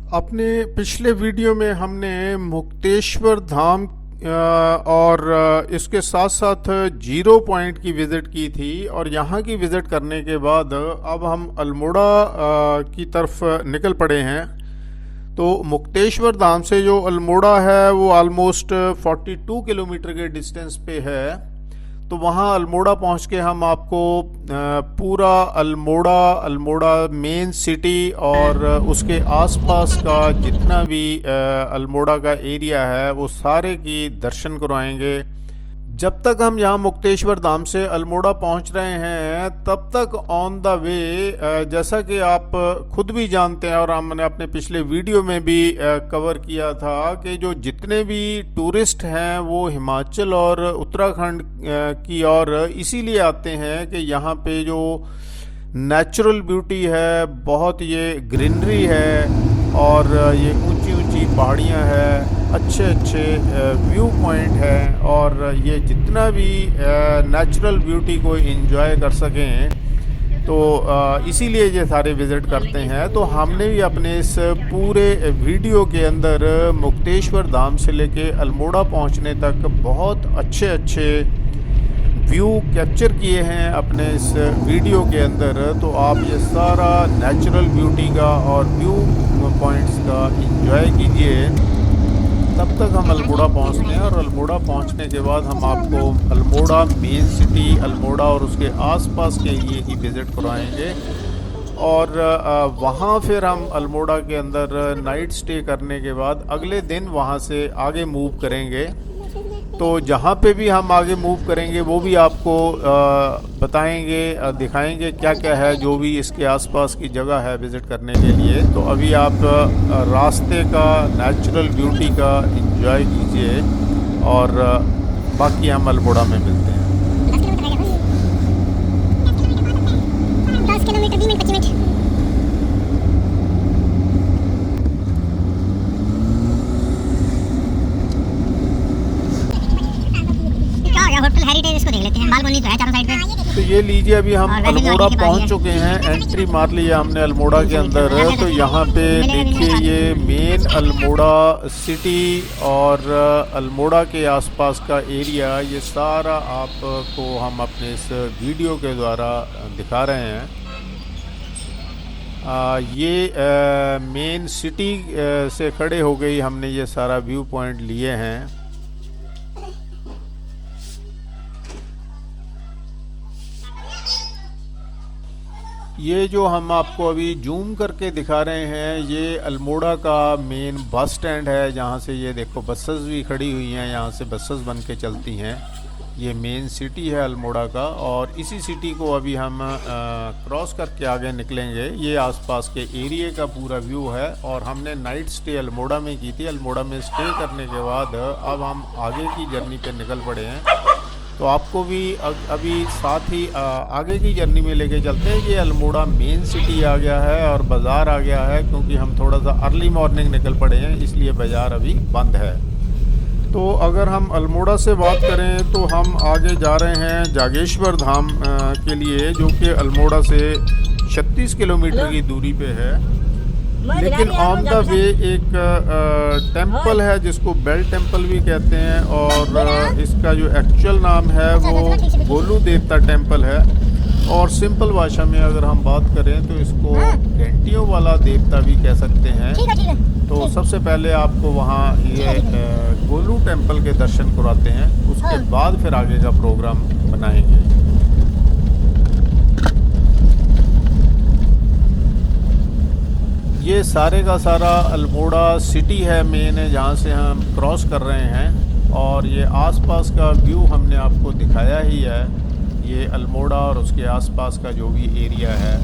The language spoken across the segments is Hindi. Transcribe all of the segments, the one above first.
अपने पिछले वीडियो में हमने मुक्तेश्वर धाम और इसके साथ साथ जीरो पॉइंट की विज़िट की थी। और यहाँ की विज़िट करने के बाद अब हम अल्मोड़ा की तरफ निकल पड़े हैं। तो मुक्तेश्वर धाम से जो अल्मोड़ा है वो ऑलमोस्ट 42 किलोमीटर के डिस्टेंस पे है। तो वहाँ अल्मोड़ा पहुँच के हम आपको पूरा अल्मोड़ा मेन सिटी और उसके आसपास का जितना भी अल्मोड़ा का एरिया है वो सारे की दर्शन करवाएंगे। जब तक हम यहाँ मुक्तेश्वर धाम से अल्मोड़ा पहुँच रहे हैं तब तक ऑन द वे, जैसा कि आप खुद भी जानते हैं और हमने अपने पिछले वीडियो में भी कवर किया था कि जो जितने भी टूरिस्ट हैं वो हिमाचल और उत्तराखंड की ओर इसीलिए आते हैं कि यहाँ पे जो नेचुरल ब्यूटी है, बहुत ये ग्रीनरी है और ये ऊंची ऊंची पहाड़ियाँ हैं, अच्छे अच्छे व्यू पॉइंट हैं और ये जितना भी नेचुरल ब्यूटी को एंजॉय कर सकें तो इसीलिए ये सारे विज़िट करते हैं। तो हमने भी अपने इस पूरे वीडियो के अंदर मुक्तेश्वर धाम से लेके अल्मोड़ा पहुंचने तक बहुत अच्छे अच्छे व्यू कैप्चर किए हैं अपने इस वीडियो के अंदर। तो आप ये सारा नेचुरल ब्यूटी का और व्यू पॉइंट्स का एंजॉय कीजिए। तब तक हम अल्मोड़ा पहुंचते हैं और अल्मोड़ा पहुंचने के बाद हम आपको अल्मोड़ा मेन सिटी, अल्मोड़ा और उसके आसपास के एरिए की विज़िट कराएंगे। और वहाँ फिर हम अल्मोड़ा के अंदर नाइट स्टे करने के बाद अगले दिन वहाँ से आगे मूव करेंगे। तो जहाँ पे भी हम आगे मूव करेंगे वो भी आपको बताएंगे, दिखाएंगे क्या क्या है जो भी इसके आसपास की जगह है विज़िट करने के लिए। तो अभी आप रास्ते का नेचुरल ब्यूटी का एंजॉय कीजिए और बाकी हम अल्मोड़ा में मिलते हैं। 10 kilometre 20 minute 25 minute. Hotel heritage, इसको देख लेते हैं। बालकनी तो है चारों साइड पे। तो ये लीजिए, अभी हम अल्मोड़ा पहुंच चुके हैं। एंट्री मार लिया हमने अल्मोड़ा के अंदर। तो यहाँ पे देखिए ये मेन अल्मोड़ा सिटी और अल्मोड़ा के आसपास का एरिया, ये सारा आपको हम अपने इस वीडियो के द्वारा दिखा रहे हैं। ये मेन सिटी से खड़े हो गई हमने ये सारा व्यू पॉइंट लिए हैं। ये जो हम आपको अभी जूम करके दिखा रहे हैं ये अल्मोड़ा का मेन बस स्टैंड है, जहाँ से ये देखो बसेस भी खड़ी हुई हैं, यहाँ से बसेस बन के चलती हैं। ये मेन सिटी है अल्मोड़ा का और इसी सिटी को अभी हम क्रॉस करके आगे निकलेंगे। ये आसपास के एरिया का पूरा व्यू है और हमने नाइट स्टे अल्मोड़ा में की थी। अल्मोड़ा में स्टे करने के बाद अब हम आगे की जर्नी पे निकल पड़े हैं। तो आपको भी अभी साथ ही आगे की जर्नी में लेके चलते हैं। ये अल्मोड़ा मेन सिटी आ गया है और बाज़ार आ गया है, क्योंकि हम थोड़ा सा अर्ली मॉर्निंग निकल पड़े हैं इसलिए बाज़ार अभी बंद है। तो अगर हम अल्मोड़ा से बात करें तो हम आगे जा रहे हैं जागेश्वर धाम के लिए, जो कि अल्मोड़ा से 36 किलोमीटर की दूरी पे है। लेकिन ऑन द वे एक टेम्पल है जिसको बेल टेम्पल भी कहते हैं और इसका जो एक्चुअल नाम है वो गोलू देवता टेम्पल है। और सिंपल भाषा में अगर हम बात करें तो इसको घंटियों वाला देवता भी कह सकते हैं। तो सबसे पहले आपको वहाँ ये गोलू टेम्पल के दर्शन कराते हैं, उसके बाद फिर आगे का प्रोग्राम बनाएंगे। ये सारे का सारा अल्मोड़ा सिटी है मेन है, जहाँ से हम क्रॉस कर रहे हैं। और ये आसपास का व्यू हमने आपको दिखाया ही है, ये अल्मोड़ा और उसके आसपास का जो भी एरिया है।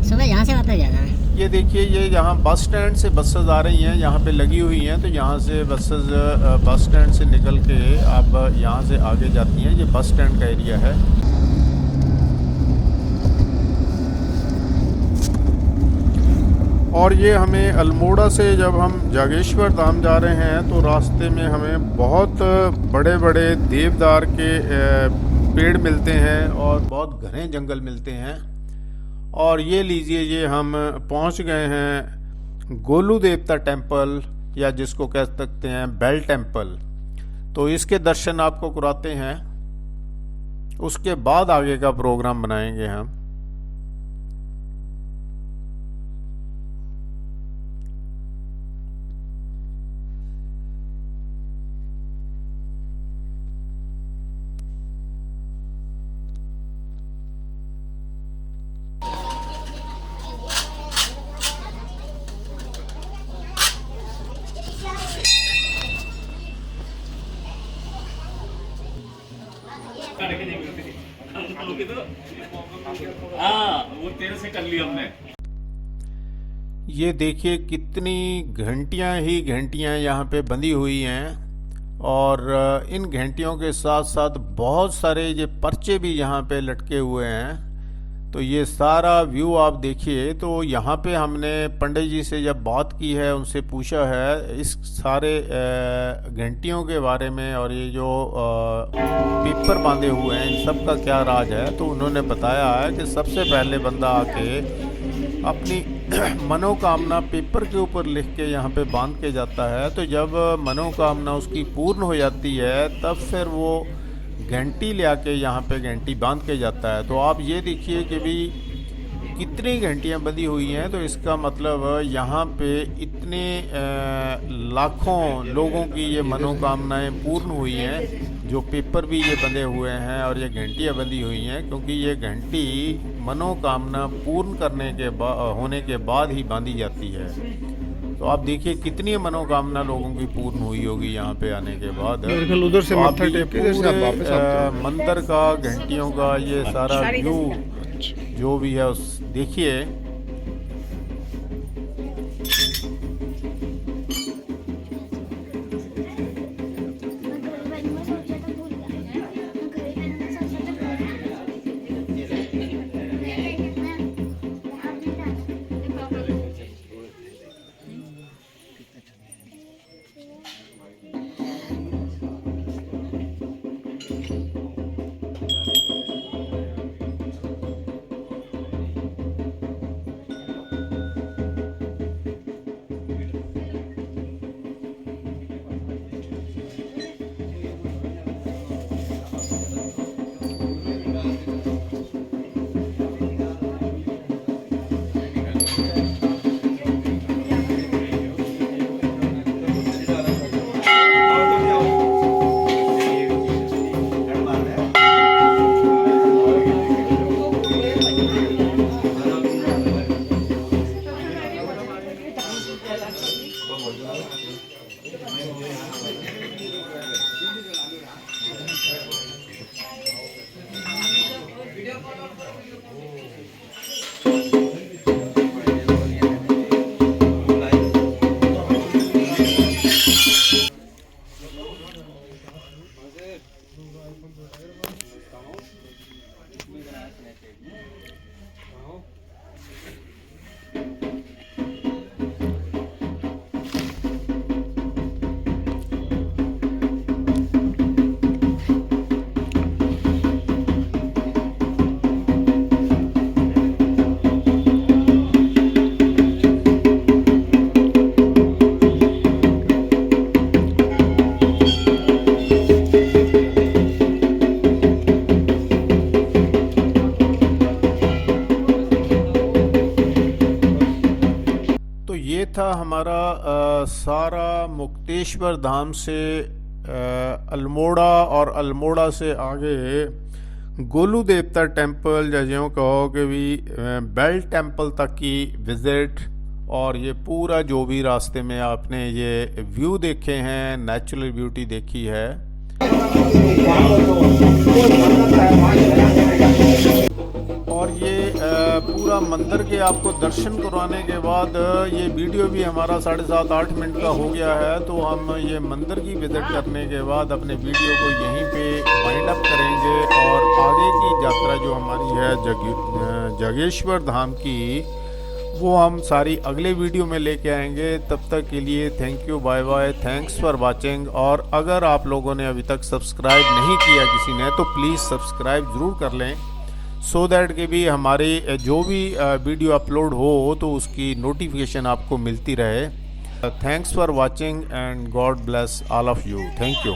सुबह यहाँ से वापस जाना है। ये देखिए, ये यहाँ बस स्टैंड से बसेस आ रही हैं, यहाँ पे लगी हुई हैं। तो यहाँ से बसेस बस स्टैंड से निकल के अब यहाँ से आगे जाती हैं। ये बस स्टैंड का एरिया है। और ये हमें अल्मोड़ा से जब हम जागेश्वर धाम जा रहे हैं तो रास्ते में हमें बहुत बड़े बड़े देवदार के पेड़ मिलते हैं और बहुत घने जंगल मिलते हैं। और ये लीजिए, ये हम पहुंच गए हैं गोलू देवता टेम्पल, या जिसको कह सकते हैं बेल टेम्पल। तो इसके दर्शन आपको कराते हैं, उसके बाद आगे का प्रोग्राम बनाएंगे हम। हाँ, वो तेरे से कर ली हमने। ये देखिए कितनी घंटियां ही घंटियां यहाँ पे बंधी हुई हैं, और इन घंटियों के साथ साथ बहुत सारे ये पर्चे भी यहाँ पे लटके हुए हैं। तो ये सारा व्यू आप देखिए। तो यहाँ पे हमने पंडित जी से जब बात की है, उनसे पूछा है इस सारे घंटियों के बारे में, और ये जो पेपर बांधे हुए हैं इन सब का क्या राज है। तो उन्होंने बताया है कि सबसे पहले बंदा आके अपनी मनोकामना पेपर के ऊपर लिख के यहाँ पे बांध के जाता है। तो जब मनोकामना उसकी पूर्ण हो जाती है, तब फिर वो घंटी ले आके यहाँ पे घंटी बांध के जाता है। तो आप ये देखिए कि भी कितनी घंटियाँ बंधी हुई हैं। तो इसका मतलब यहाँ पे इतने लाखों लोगों की ये मनोकामनाएं पूर्ण हुई हैं, जो पेपर भी ये बंधे हुए हैं और ये घंटियाँ बंधी हुई हैं, क्योंकि ये घंटी मनोकामना पूर्ण करने के होने के बाद ही बांधी जाती है। तो आप देखिए कितनी मनोकामना लोगों की पूर्ण हुई होगी यहाँ पे आने के बाद। उधर से तो आप मत्था ये टेक के जैसे आप वापस आते हो। मंदिर का, घंटियों का ये सारा व्यू जो भी है उस देखिए। ये था हमारा सारा मुक्तेश्वर धाम से अल्मोड़ा, और अल्मोड़ा से आगे गोलू देवता टेम्पल, या ज्यों कहो कि भी बेल टेम्पल तक की विज़िट। और ये पूरा जो भी रास्ते में आपने ये व्यू देखे हैं, नेचुरल ब्यूटी देखी है। और ये पूरा मंदिर के आपको दर्शन करवाने के बाद ये वीडियो भी हमारा 7.5-8 मिनट का हो गया है। तो हम ये मंदिर की विज़िट करने के बाद अपने वीडियो को यहीं पे वाइंड अप करेंगे, और आगे की यात्रा जो हमारी है जागेश्वर धाम की, वो हम सारी अगले वीडियो में लेके आएंगे। तब तक के लिए thank you, bye bye, thanks for watching. और अगर आप लोगों ने अभी तक सब्सक्राइब नहीं किया किसी ने, तो प्लीज़ सब्सक्राइब ज़रूर कर लें, सो दैट कि भी हमारे जो भी वीडियो अपलोड हो तो उसकी नोटिफिकेशन आपको मिलती रहे। Thanks for watching and God bless all of you. Thank you.